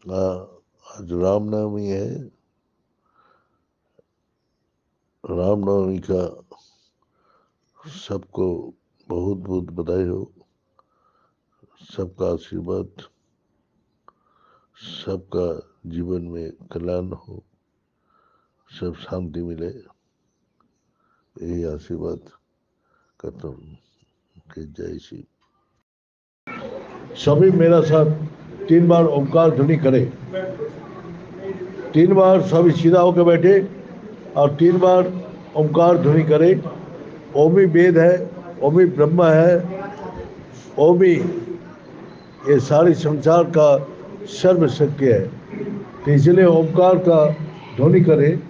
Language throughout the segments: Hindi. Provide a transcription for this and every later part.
आज रामनवमी है। रामनवमी का सबको बहुत बहुत बधाई हो। सबका आशीर्वाद, सबका जीवन में कल्याण हो, सब शांति मिले, यही आशीर्वाद करता हूँ कि जय श्री। सभी मेरा साथ 3 बार ओंकार ध्वनि करें। 3 बार सभी सीधा होकर बैठे और 3 बार ओंकार ध्वनि करें। ओमी वेद है, ओमी ब्रह्म है, ओमी ये सारी संसार का सर्वशक्ति है। तो इसलिए ओंकार का ध्वनि करें,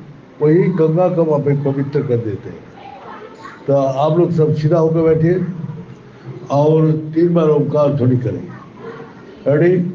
वही गंगा को वहाँ पे पवित्र कर देते हैं। तो आप लोग सब सीधा होकर बैठिए और 3 बार ओंकार ध्वनि करें। रेडी?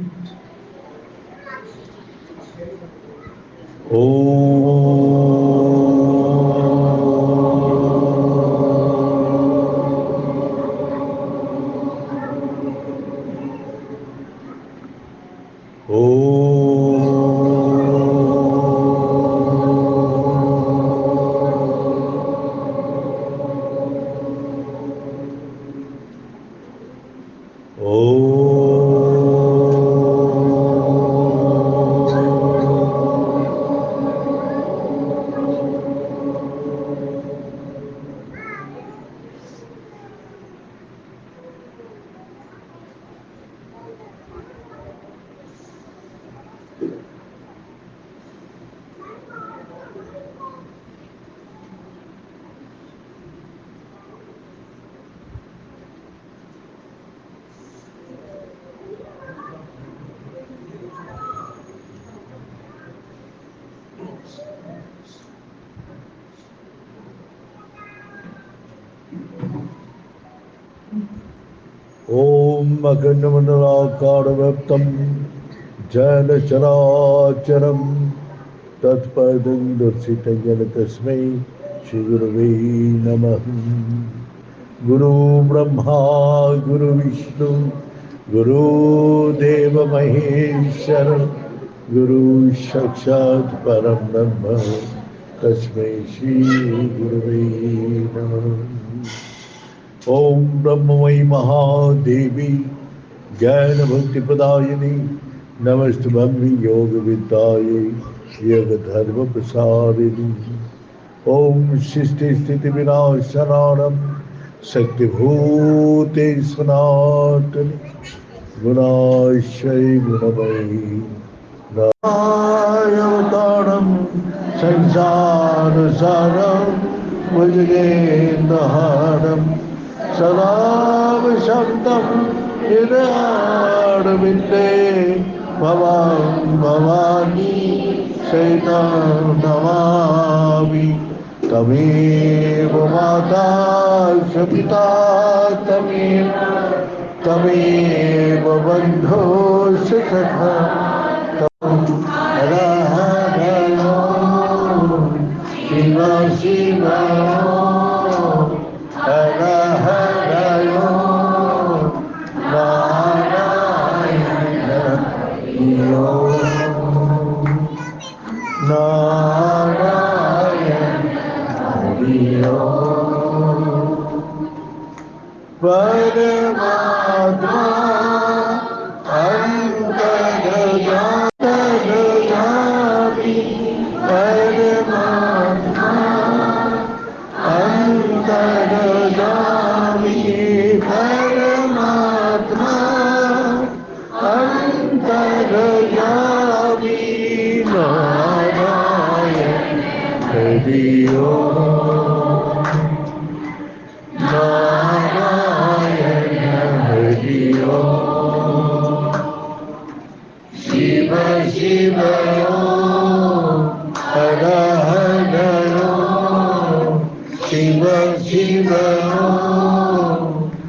ओम अखंडमंडलाकारव्याप्तं जैन चराचरं तत्पदं दर्शितं येन तस्मै श्रीगुरवे नमः। गुरु ब्रह्मा गुरु विष्णु गुरुदेव महेश्वर गुरु साक्षात् परम ब्रह्म तस्मै श्री गुरवे नमः। ओम ब्रह्ममयी महादेवी ज्ञान भक्ति प्रदायिनी नमस्तुभ्यं योग विद्यायै योग धर्म प्रसारिणी। ओम सृष्टि स्थिति विनाशनानं शक्तिभूते सनातन गुणाश्रय गुणमयी अवतारं संसार सारं भुजगेन्द्रहारं सदा शब्दं हृदयारविन्दे भवां भवानी सहितं नमामि। तमेव माता च पिता तमेव बन्धो सखा शिव शिव हर हर नारायण नारायण हरिओ परमात्मा अंतर्यामी परमात्मा अंतर्यामी परमात्मा अंतर्यामी नारायण हरिओ नारायण हरिओ शिव शिव हर हर शिव शिव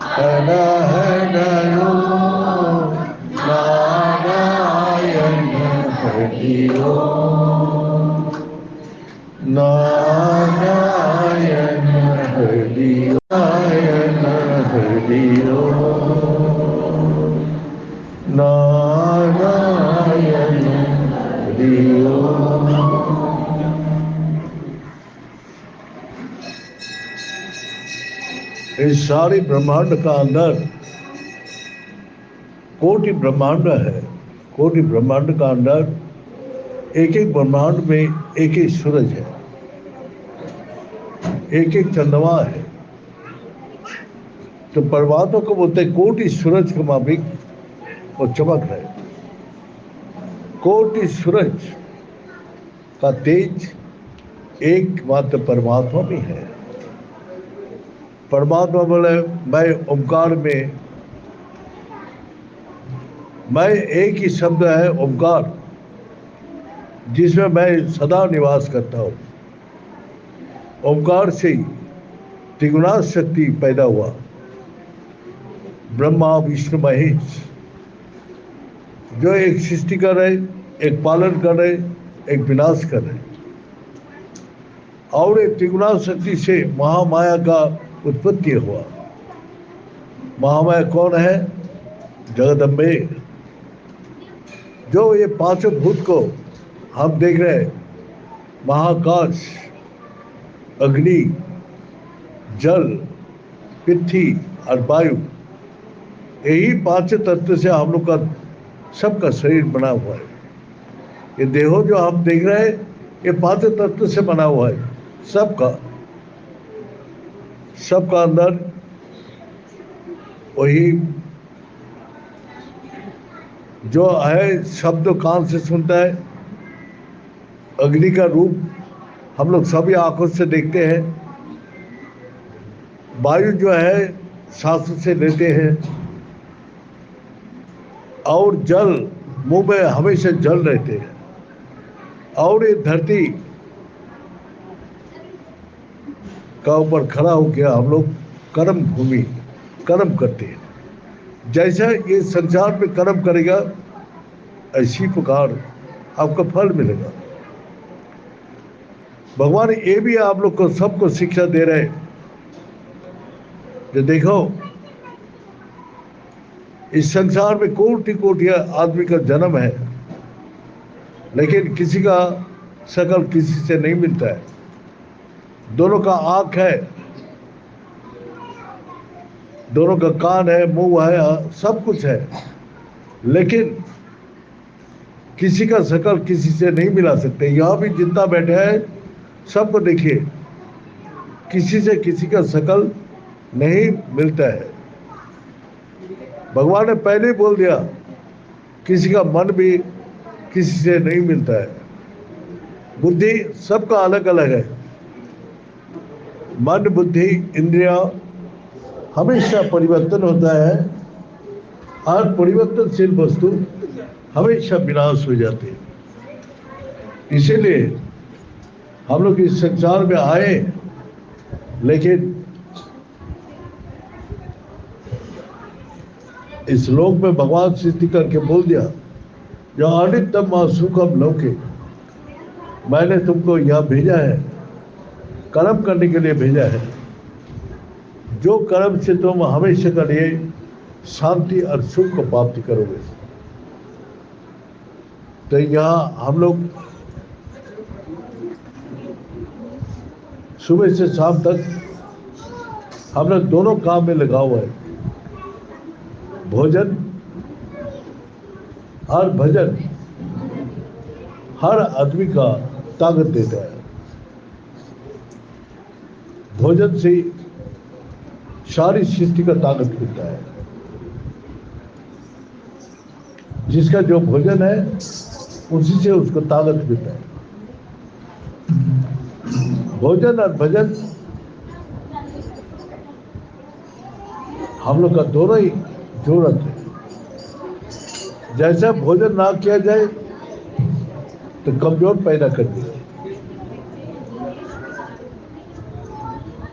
हर हर नारायण हरिओ नारायण हरिओ नारायण हरिओ नारायण इस सारे ब्रह्मांड का अंदर कोटि ब्रह्मांड है। कोटि ब्रह्मांड का अंदर एक एक ब्रह्मांड में एक एक सूरज है, एक एक चंद्रमा है। तो परमात्मा को बोलते हैं कोटि सूरज के माफिक वो चमक रहे। कोटि सूरज का तेज एकमात्र परमात्मा में है। परमात्मा बोले मैं ओंकार में, मैं एक ही शब्द है ओंकार, जिसमें मैं सदा निवास करता हूँ। ओंकार से ही त्रिगुणा शक्ति पैदा हुआ, ब्रह्मा विष्णु महेश, जो एक सृष्टि कर रहे, एक पालन कर रहे, एक विनाश कर रहे। और एक त्रिगुणा शक्ति से महामाया का उत्पत्ति हुआ। महामाया कौन है? जगदम्बे। जो ये पांचों भूत को हम देख रहे हैं, महाकाश, अग्नि, जल, पृथ्वी और वायु, यही पांच तत्व से हम लोग का सबका शरीर बना हुआ है। ये देहो जो हम देख रहे हैं, ये पांच तत्व से बना हुआ है। सबका अंदर वही जो है शब्द कान से सुनता है, अग्नि का रूप हम लोग सभी आंखों से देखते हैं, वायु जो है सांस से लेते हैं, और जल मुंह में हमेशा जल रहते हैं, और ये धरती का ऊपर खड़ा होकर हम लोग कर्म भूमि कर्म करते हैं। जैसा ये संसार में कर्म करेगा, ऐसी प्रकार आपका फल मिलेगा। भगवान ये भी आप लोग को सबको शिक्षा दे रहे हैं कि देखो, इस संसार में कोटि कोटि आदमी का जन्म है, लेकिन किसी का शकल किसी से नहीं मिलता है। दोनों का आंख है, दोनों का कान है, मुंह है, सब कुछ है, लेकिन किसी का शकल किसी से नहीं मिला सकते। यहाँ भी जितना बैठे हैं सबको देखिए, किसी से किसी का शकल नहीं मिलता है। भगवान ने पहले ही बोल दिया, किसी का मन भी किसी से नहीं मिलता है। बुद्धि सबका अलग अलग है। मन, बुद्धि, इंद्रिया हमेशा परिवर्तन होता है, और परिवर्तनशील वस्तु हमेशा विनाश हो जाती है। इसीलिए हम लोग इस संसार में आए, लेकिन इस लोक में भगवान सृष्टि करके बोल दिया, जो अनित्यम सुखम लौकिक, मैंने तुमको यहाँ भेजा है, कर्म करने के लिए भेजा है। जो कर्म से तुम हमेशा के लिए शांति और सुख को प्राप्ति करोगे। तो यहाँ हम लोग सुबह से शाम तक हम लोग दोनों काम में लगा हुआ है। भोजन और भजन हर आदमी का ताकत देता है। भोजन से सारी सृष्टि का ताकत मिलता है। जिसका जो भोजन है उसी से उसको ताकत मिलता है। भोजन और भजन हम लोग का दोनों ही जरूरत है। जैसा भोजन ना किया जाए तो कमजोर पैदा कर देगा।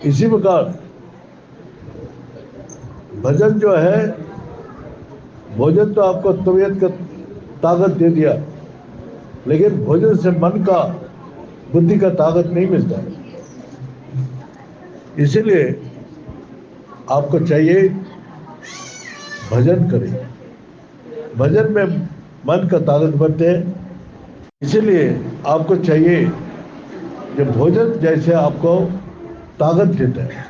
इसी प्रकार भजन जो है, भोजन तो आपको तबीयत का ताकत दे दिया, लेकिन भोजन से मन का, बुद्धि का ताकत नहीं मिलता है। इसीलिए आपको चाहिए भजन करें। भजन में मन का ताकत बढ़ते हैं, इसीलिए आपको चाहिए कि भोजन जैसे आपको ताकत देता है,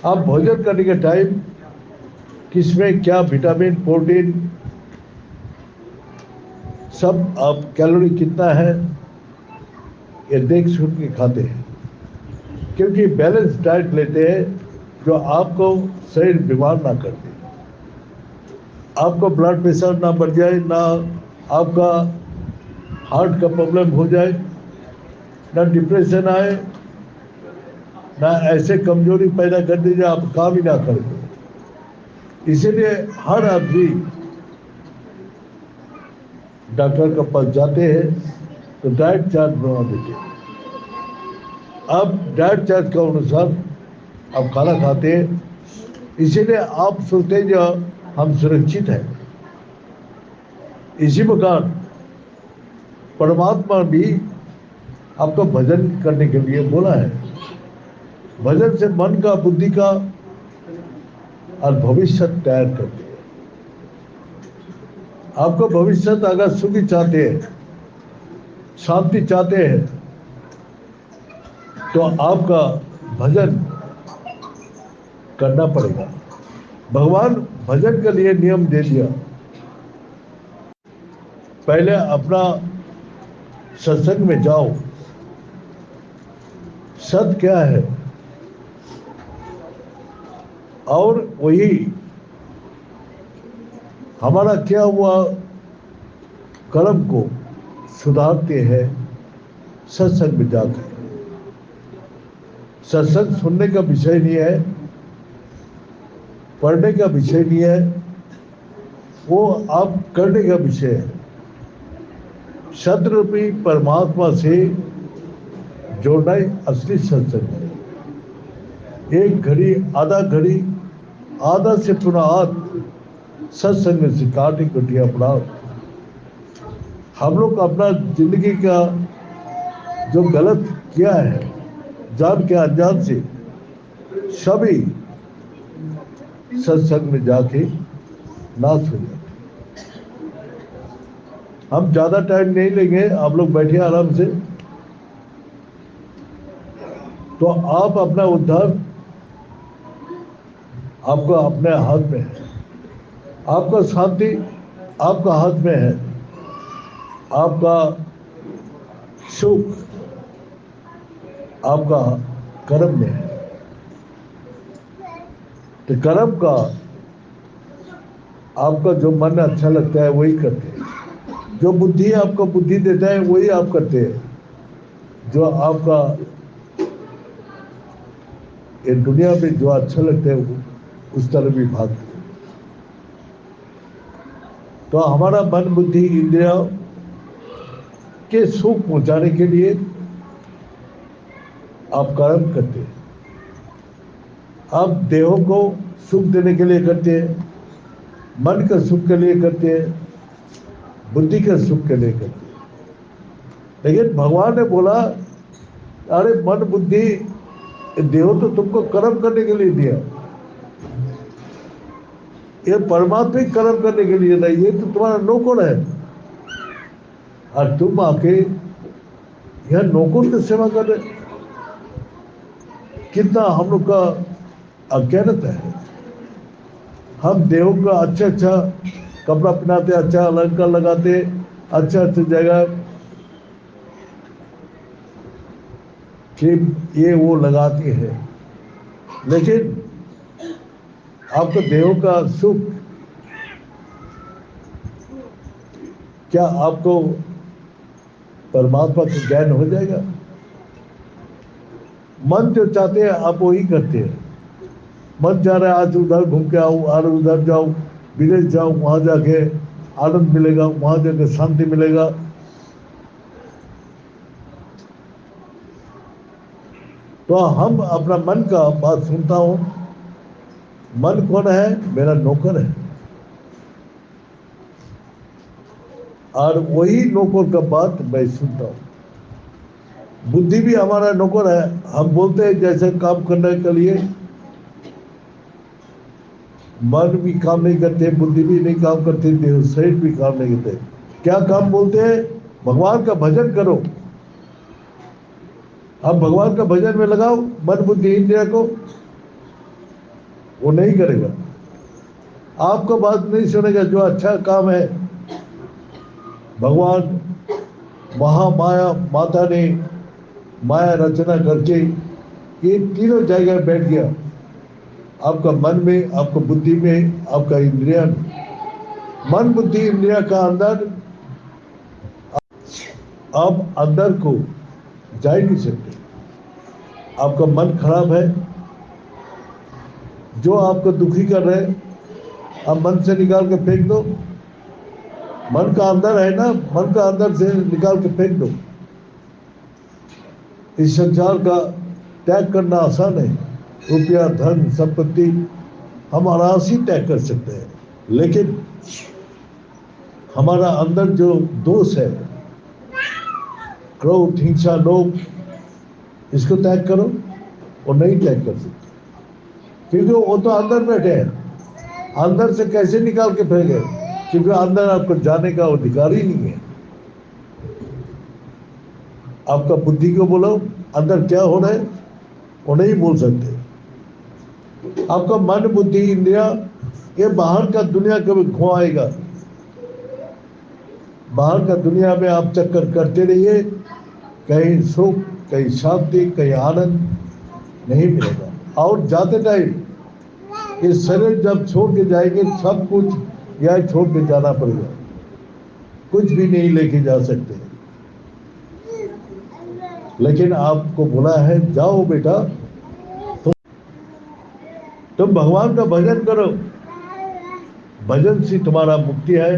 आप भोजन करने के टाइम किसमें क्या विटामिन प्रोटीन सब आप कैलोरी कितना है ये देख सुन के खाते हैं, क्योंकि बैलेंस डाइट लेते हैं जो आपको शरीर बीमार ना कर दे, आपको ब्लड प्रेशर ना बढ़ जाए, ना आपका हार्ट का प्रॉब्लम हो जाए, ना डिप्रेशन आए, ना ऐसे कमजोरी पैदा कर दीजिए आप काम ही ना कर दो। इसीलिए हर आदमी डॉक्टर के पास जाते हैं तो डाइट चार्ट बना देते हैं। अब डाइट चार्ट के अनुसार आप खाना खाते हैं, इसीलिए आप सोचते हैं जो हम सुरक्षित हैं। इसी प्रकार परमात्मा भी आपको भजन करने के लिए बोला है। भजन से मन का, बुद्धि का और भविष्य तैयार करते हैं। आपको भविष्य अगर सुखी चाहते हैं, शांति चाहते हैं, तो आपका भजन करना पड़ेगा। भगवान भजन के लिए नियम दे दिया, पहले अपना सत्संग में जाओ। सत क्या है? और वही हमारा क्या हुआ कर्म को सुधारते हैं सत्संग में जाकर। सत्संग सुनने का विषय नहीं है, पढ़ने का विषय नहीं है, वो आप करने का विषय है। सतरूपी परमात्मा से जोड़ना ही असली सत्संग है। एक घड़ी, आधा घड़ी, आधा से पुनः आध सत्संग से काटी कुटिया अपराध। हम लोग अपना जिंदगी का जो गलत किया है, जान के अनजान से, सभी सत्संग में जाके नाश हो जाते। हम ज्यादा टाइम नहीं लेंगे, आप लोग बैठिए आराम से। तो आप अपना उद्धार आपका अपने हाथ में है, आपका शांति आपका हाथ में है, आपका सुख आपका कर्म में है। तो कर्म का आपका जो मन अच्छा लगता है वही करते हैं, जो बुद्धि आपको बुद्धि देता है वही आप करते हैं, जो आपका ये दुनिया में जो अच्छा लगता है उस तरह भी भागते हैं। तो हमारा मन, बुद्धि, इंद्रिया के सुख पहुंचाने के लिए आप कर्म करते हैं। आप देहों को सुख देने के लिए करते हैं, मन के सुख के लिए करते हैं, बुद्धि के सुख के लिए करते हैं। लेकिन भगवान ने बोला, अरे मन, बुद्धि, देहो तो तुमको कर्म करने के लिए दिया, ये परमात्मिक कर्म करने के लिए नहीं, ये तो तुम्हारा नौकर है। और तुम आके यह नौकर की सेवा कर रहे, कितना हम लोग का अज्ञानता है। हम देहों का अच्छा अच्छा कपड़ा पहनाते, अच्छा अलंकार लगाते, अच्छा अच्छा जगह क्रीम ये वो लगाते हैं, लेकिन आपको देहों का सुख क्या आपको परमात्मा का ज्ञान हो जाएगा? मन जो चाहते हैं आप वही करते हैं। मन चाह रहा है आज उधर घूम के आओ, और उधर जाओ, विदेश जाओ, वहां जाके आनंद मिलेगा, वहां जाके शांति मिलेगा। तो हम अपना मन का बात सुनता हूं। मन कौन है? मेरा नौकर है, और वही नौकर का बात मैं सुनता हूं। बुद्धि भी हमारा नौकर है। हम बोलते हैं जैसे काम करने के लिए, मन भी काम नहीं करते, बुद्धि भी नहीं काम करती, शरीर भी काम नहीं करते। क्या काम बोलते हैं? भगवान का भजन करो। अब भगवान का भजन में लगाओ मन बुद्धि इंद्रिय को, वो नहीं करेगा, आपको बात नहीं सुनेगा। जो अच्छा काम है, भगवान महामाया माता ने माया रचना करके ये तीनों जगह बैठ गया, आपका मन में, आपका बुद्धि में, आपका इंद्रिया में। मन बुद्धि इंद्रिया का अंदर आप अंदर को जा ही नहीं सकते। आपका मन खराब है, जो आपको दुखी कर रहे हैं, आप मन से निकाल के फेंक दो। मन का अंदर है ना, मन का अंदर से निकाल के फेंक दो। इस संसार का त्याग करना आसान है। रुपया, धन, संपत्ति हम आराम से त्याग कर सकते हैं, लेकिन हमारा अंदर जो दोष है, क्रोध, हिंसा, लोभ, इसको त्याग करो, वो नहीं त्याग कर सकते, क्योंकि वो तो अंदर बैठे हैं। अंदर से कैसे निकाल के फेंके? क्योंकि अंदर आपको जाने का अधिकार ही नहीं है। आपका बुद्धि को बोलो अंदर क्या हो रहा है, वो नहीं बोल सकते। आपका मन बुद्धि इंद्रिया ये बाहर का दुनिया कभी घुमाएगा। बाहर का दुनिया में आप चक्कर करते रहिए, कहीं सुख, कहीं शांति, कहीं आनंद नहीं मिलेगा। और जाते टाइम ये शरीर जब छोड़ के जाएंगे, सब कुछ यह छोड़ के जाना पड़ेगा, कुछ भी नहीं लेके जा सकते। लेकिन आपको बोला है जाओ बेटा, तुम भगवान का भजन करो। भजन से तुम्हारा मुक्ति है,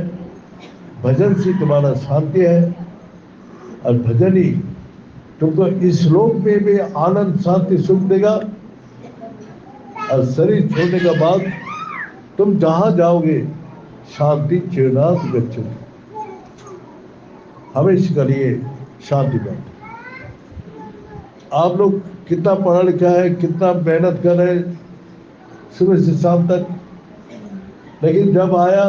भजन से तुम्हारा शांति है, और भजन ही तुमको इस लोक में भी आनंद शांति सुख देगा। और शरीर छोड़ने के बाद तुम जहां जाओगे शांति चिरनाथ गच्छति, हमेशा के लिए शांति में। आप लोग कितना पढ़ा लिखा है, कितना मेहनत कर रहे हैं सुबह से शाम तक, लेकिन जब आया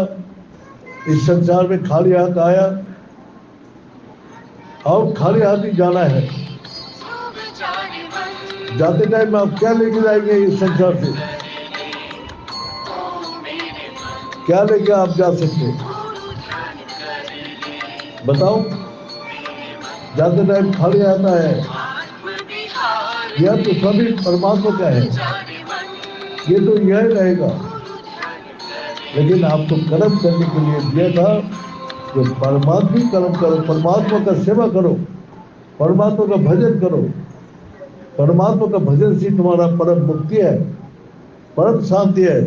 इस संसार में खाली हाथ आया, और खाली हाथ ही जाना है। जाते टाइम आप क्या लेके जाएंगे इस संसार से? क्या लेके आप जा सकते बताओ? जाते टाइम खाली हाथ आया है, यह तो सभी परमात्मा का है, ये तो यह रहेगा। लेकिन आपको कर्म करने के लिए दिया था, जो परमात्मा कर्म करो, परमात्मा का सेवा करो, परमात्मा का भजन करो। परमात्मा का भजन से तुम्हारा परम मुक्ति है, परम शांति है,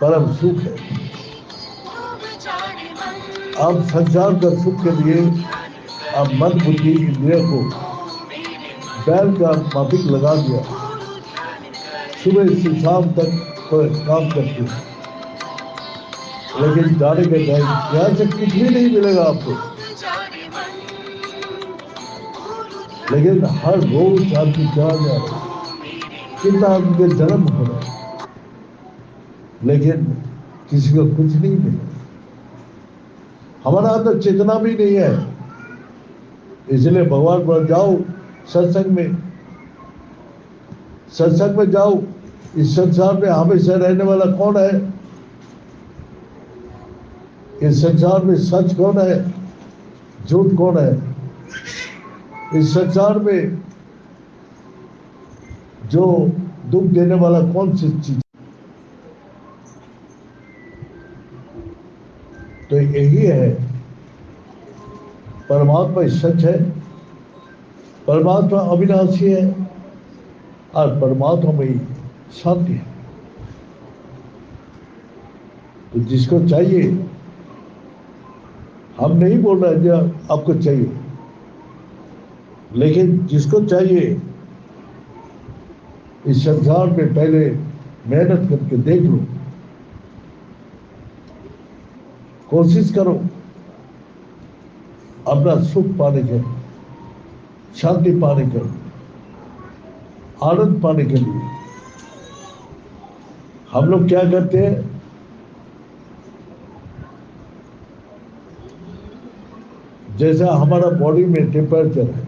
परम सुख है। आप संसार का सुख के लिए आप मन बुद्धि इंद्रिय को बैल का माफिक लगा दिया, सुबह से शाम तक तो काम करते हैं, लेकिन जाने के टाइम यहाँ से कुछ भी नहीं मिलेगा आपको। लेकिन हर रोज आपकी जा रहा है, कितना उनके जन्म हो रहा है, लेकिन किसी को कुछ नहीं मिला। हमारा अंदर चेतना भी नहीं है, इसलिए भगवान पर जाओ सत्संग में, सत्संग में जाओ। इस संसार में हमेशा रहने वाला कौन है? इस संसार में सच कौन है, झूठ कौन है? इस संसार में जो दुख देने वाला कौन सी चीज? तो यही है, परमात्मा सच है, परमात्मा अविनाशी है, और परमात्मा में ही शांति है। तो जिसको चाहिए, हम नहीं बोल रहे जो आपको चाहिए, लेकिन जिसको चाहिए इस संसार में पहले मेहनत करके देख लो, कोशिश करो अपना सुख पाने के, शांति पाने के, आनंद पाने के लिए। हम लोग क्या करते हैं, जैसा हमारा बॉडी में टेम्परेचर है,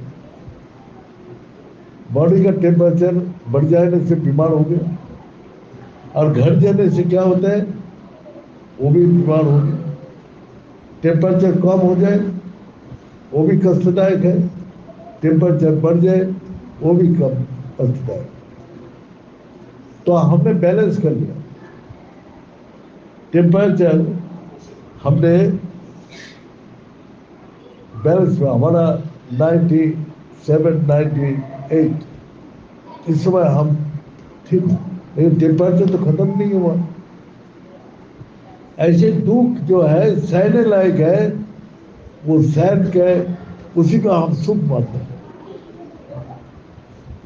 बॉडी का टेम्परेचर बढ़ जाने से बीमार हो गया, और घट जाने से क्या होता है, वो भी बीमार हो गया। टेम्परेचर कम हो जाए वो भी कष्टदायक है, टेम्परेचर बढ़ जाए वो भी कम कष्टदायक। तो हमने बैलेंस कर लिया। टेम्परेचर हमने बैलेंस में, हमारा 97, 98 इस समय हम ठीक, लेकिन टेम्परेचर तो खत्म नहीं हुआ। ऐसे दुख जो है सहने लायक है, वो सहन के उसी का हम सुख मानते हैं।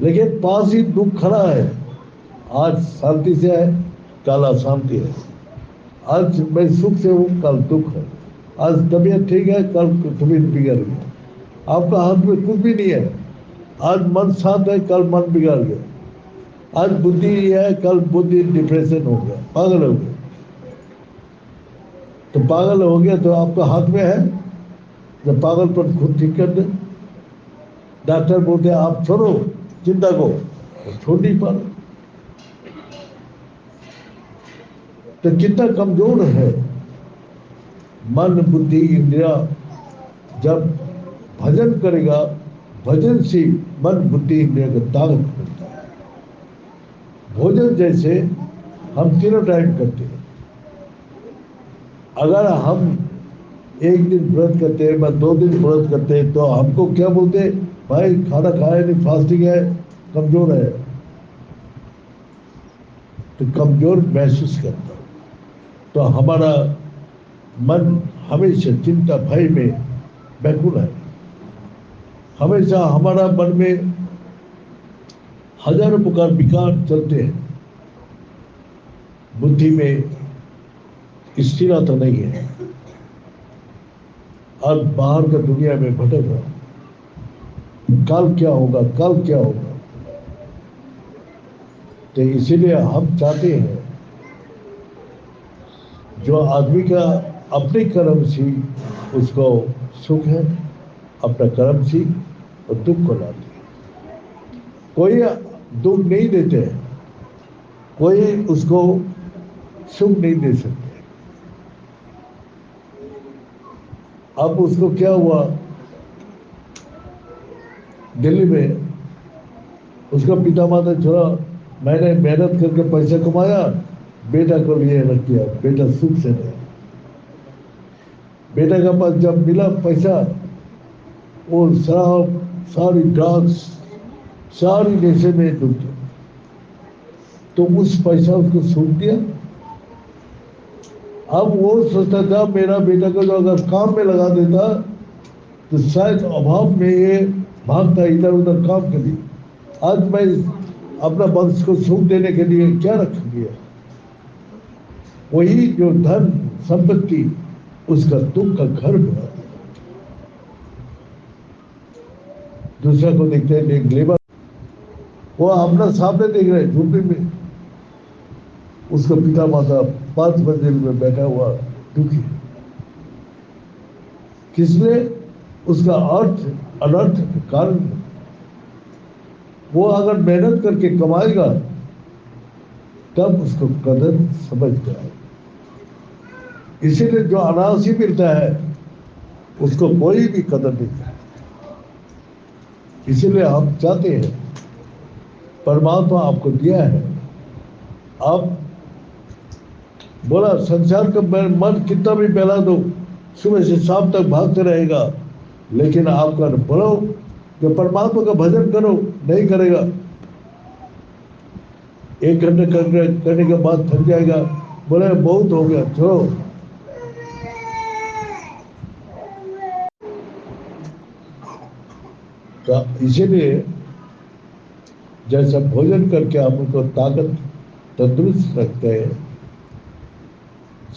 लेकिन पास ही दुख खड़ा है, आज शांति से है, कल अशांति है। आज मैं सुख से हूँ, कल दुख है। आज तबीयत ठीक है, कल तबीयत बिगड़ गई। आपका हाथ में कुछ भी नहीं है। आज मन शांत है, कल मन बिगड़ गया। आज बुद्धि है, कल बुद्धि डिप्रेशन हो गया, पागल हो गया। तो पागल हो गया तो आपका हाथ में है, जब पागलपन खुद ठीक कर दे। डॉक्टर बोलते हैं आप छोड़ो चिंता को, तो छोड़ नहीं पा रहे। तो कितना कमजोर है मन, बुद्धि, इंद्रिया। जब भजन करेगा, भजन से मन, बुद्धि, इंद्रिया का ताकत मिलता है। भोजन जैसे हम तीनों टाइम करते हैं, अगर हम एक दिन व्रत करते हैं, मैं 2 दिन व्रत करते हैं, तो हमको क्या बोलते हैं, भाई खाना खाया नहीं, फास्टिंग है, कमजोर है। तो कमजोर महसूस करता हूं। तो हमारा मन हमेशा चिंता भय में व्याकुल है। हमेशा हमारा मन में हजारों प्रकार विकार चलते हैं। बुद्धि में स्थिरता नहीं है, और बाहर का दुनिया में भटक रहा। कल क्या होगा, कल क्या होगा। तो इसीलिए हम चाहते हैं, जो आदमी का अपने कर्म से उसको सुख है, अपना कर्म से और दुख को लाते हैं। कोई दुख नहीं देते हैं, कोई उसको सुख नहीं दे सकते। अब उसको क्या हुआ, दिल्ली में उसका पिता माता छोड़ा, मैंने मेहनत करके पैसा कमाया, बेटा को लिए रख दिया, बेटा सुख से रहे। बेटा का पास जब मिला पैसा, वो शराब, सारी ड्रग्स, सारी नशे में डूब गया। तो उस पैसा उसको सूख दिया। अब वो सोचता था मेरा बेटा को जो अगर काम में लगा देता तो शायद अभाव में ये भागता इधर उधर काम के लिए। आज मैं अपना वंश को सुख देने के लिए क्या रख दिया, वही जो धन संपत्ति उसका दुख का घर बना। दूसरा को देखते हैं लेबर, वो अपना सामने देख रहे झूपड़ी में, उसका पिता माता 5 मंजिल में बैठा हुआ दुखी। किसने उसका अर्थ अनर्थ के कारण। वो अगर मेहनत करके कमाएगा तब उसको कदर समझ में आएगा। इसीलिए जो अनायास ही मिलता है उसको कोई भी कदर नहीं करता। इसीलिए हम चाहते हैं, परमात्मा आपको दिया है, आप बोला संसार का मन कितना भी बहला दो, सुबह से शाम तक भागते रहेगा, लेकिन आपका बोलो जो परमात्मा का भजन करो, नहीं करेगा। 1 घंटे करने के बाद थक जाएगा, बोले बहुत हो गया, छोड़ो। तो इसीलिए जैसा भोजन करके हम उनको ताकत तंदुरुस्त रखते हैं,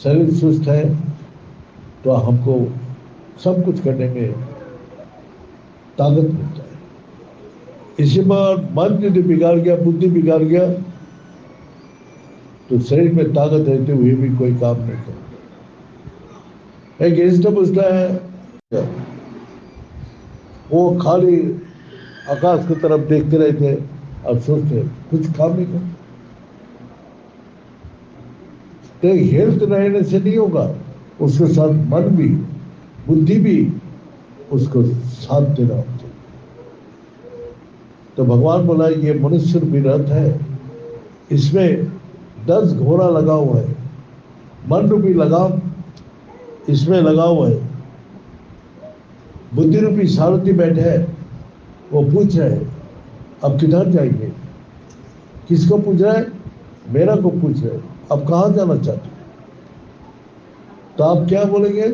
शरीर सुस्त है, तो हमको सब कुछ करने में ताकत मिलता है। इसी बार मन यदि बिगाड़ गया, बुद्धि बिगाड़ गया, तो शरीर में ताकत रहते हुए भी कोई काम नहीं करता। एक इंस्टा पूछता है वो खाली आकाश की तरफ देखते रहते और सोचते कुछ काम नहीं करते। तो हेल्थ रहने से नहीं होगा, उसके साथ मन भी, बुद्धि भी उसको साथ देना होता है। तो भगवान बोला ये मनुष्य रूपी रथ है, इसमें 10 घोड़ा लगा हुआ है, मन रूपी लगाम इसमें लगा हुआ है, बुद्धि रूपी सारथी बैठे है। वो पूछ रहे हैं अब किधर जाएंगे? किसको पूछ रहा है? मेरा को पूछ रहे हैं अब कहां जाना चाहते हो? तो आप क्या बोलेंगे?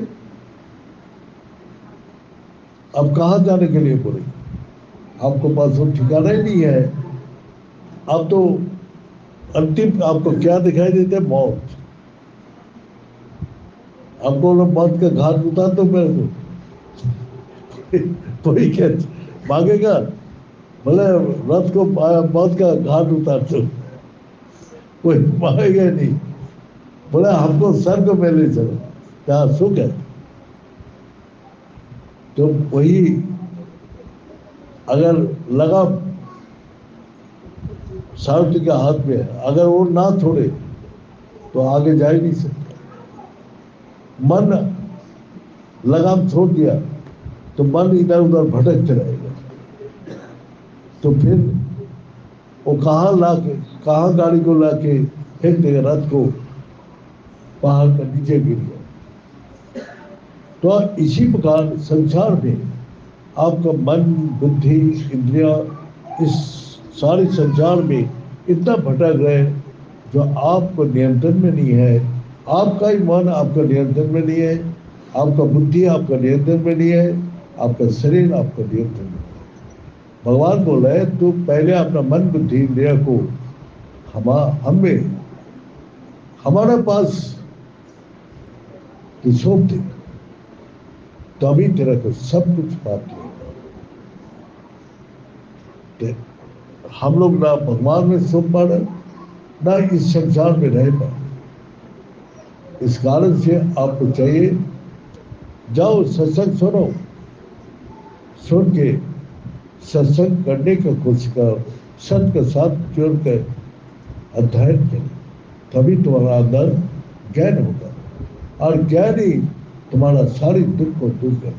अब कहां जाने के लिए बोलेंगे? आपको पास वो ठिकाना ही नहीं है। अब तो अंतिम आपको क्या दिखाई देते? मौत। आपको लोग मौत का घाट उतार दो मेरे को कोई क्या मांगेगा? बोले रथ को मौत का घाट उतार दो, कोई मांगेगा नहीं। बोले हमको स्वर्ग में ले चलो, जहाँ सुख है। तो वही अगर लगा सारथी के हाथ में, अगर वो ना छोड़े तो आगे जा ही नहीं सकते। मन लगाम छोड़ दिया तो मन इधर उधर भटकते रहेगा। तो फिर वो कहाँ गाड़ी को लाके फेंक देगा? रथ को पहाड़ के नीचे गिर गया। तो इसी प्रकार संसार में आपका मन, बुद्धि, इंद्रिया, इस सारे संसार में इतना भटक रहे जो आपको नियंत्रण में नहीं है। आपका ही मन आपका नियंत्रण में नहीं है, आपका बुद्धि आपका नियंत्रण में नहीं है, आपका शरीर आपका नियंत्रण में नहीं है। भगवान बोल रहे तू पहले अपना मन, बुद्धि, इंद्रिया को हमें हमारे पास तू सौंप दे, तभी तेरा को सब कुछ प्राप्त होगा। हम लोग ना भगवान में सौंप पा रहे, ना इस संसार में रह पा रहे। इस कारण से आपको चाहिए जाओ सत्संग सुनो, सुन के सत्संग करने का कोशिश करो, सत्य के साथ जुड़ कर अध्ययन करो, तभी तुम्हारा अंदर ज्ञान होगा। और ज्ञान ही तुम्हारा सारी दुख को दूर कर।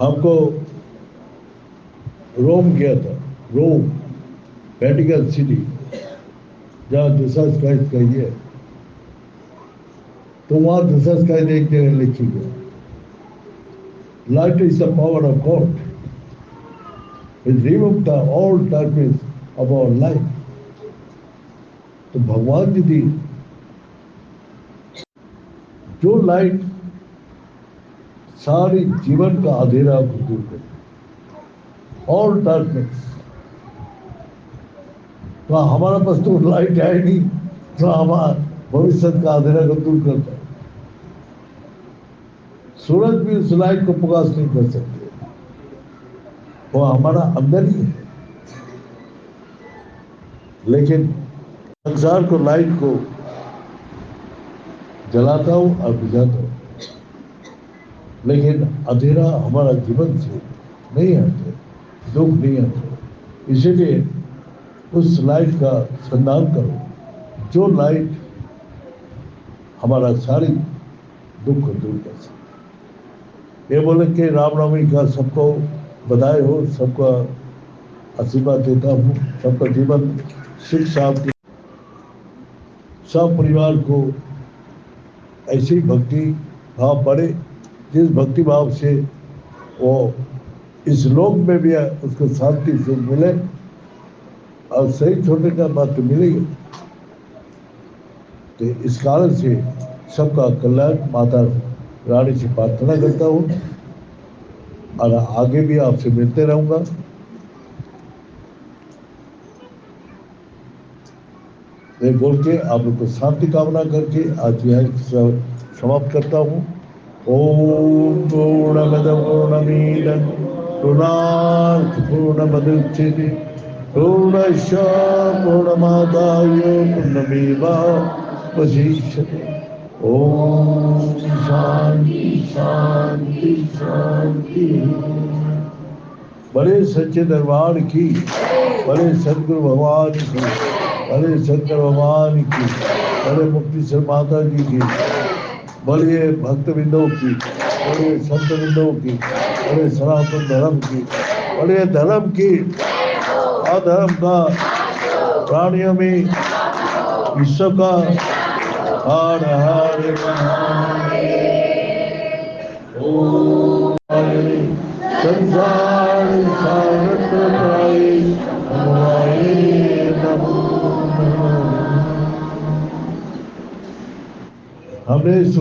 हमको रोम गया था, रोम वेटिकन सिटी, जहाँ जीसस क्राइस्ट का ये है। तो वहां जीसस क्राइस्ट एक जगह लिखी गई, light is the power of God, it remove the all darkness of our life. तो भगवान जी दी जो लाइट सारी जीवन का अंधेरा को दूर कर, ऑल डार्कनेस। तो हमारा पास तो लाइट है नहीं तो हमारा भविष्य का अंधेरा को दूर करता है। सूरज भी उस लाइट को प्रकाश नहीं कर सकते, वो हमारा अंदर ही है। लेकिन संसार को, लाइट को जलाता हूं और बुझाता हूं, लेकिन अंधेरा हमारा जीवन से नहीं हटते, दुख नहीं हटते। इसीलिए उस लाइट का संधान करो, जो लाइट हमारा सारी दुख को दूर कर सके। ये बोले कि रामनवमी का सबको बधाई हो, सबका आशीर्वाद देता हूँ, सबका जीवन सुख शांति, सब परिवार को ऐसी भक्ति भाव बढ़े, जिस भक्ति भाव से वो इस लोक में भी उसको शांति से मिले और सही छोटे का बात तो मिलेगी। तो इस कारण से सबका कल्याण माता रानी से प्रार्थना करता हूँ और आगे भी आपसे मिलते रहूंगा। मैं बोल के आप लोग को शांति कामना करके आज यह समाप्त करता हूँ। ओम पूर्णमद पूर्णमीदं पूर्णात् पूर्णमुदच्यते पूर्णस्य पूर्णमादाय पूर्णमेवावशिष्यते। ओम शांति शांति शांति। बड़े सच्चे दरबार की, बड़े सदगुरु भगवान की, बड़े शंकर भगवान की, बड़े मुक्तेश्वर माता जी की, बड़े भक्त बिंदों की, बड़े संत बिंदों की, बड़े सनातन धर्म की, बड़े धर्म की, अधर्म का, प्राणियों में विश्व का। हर हर ओम संसार सागर नमो नमः। हमने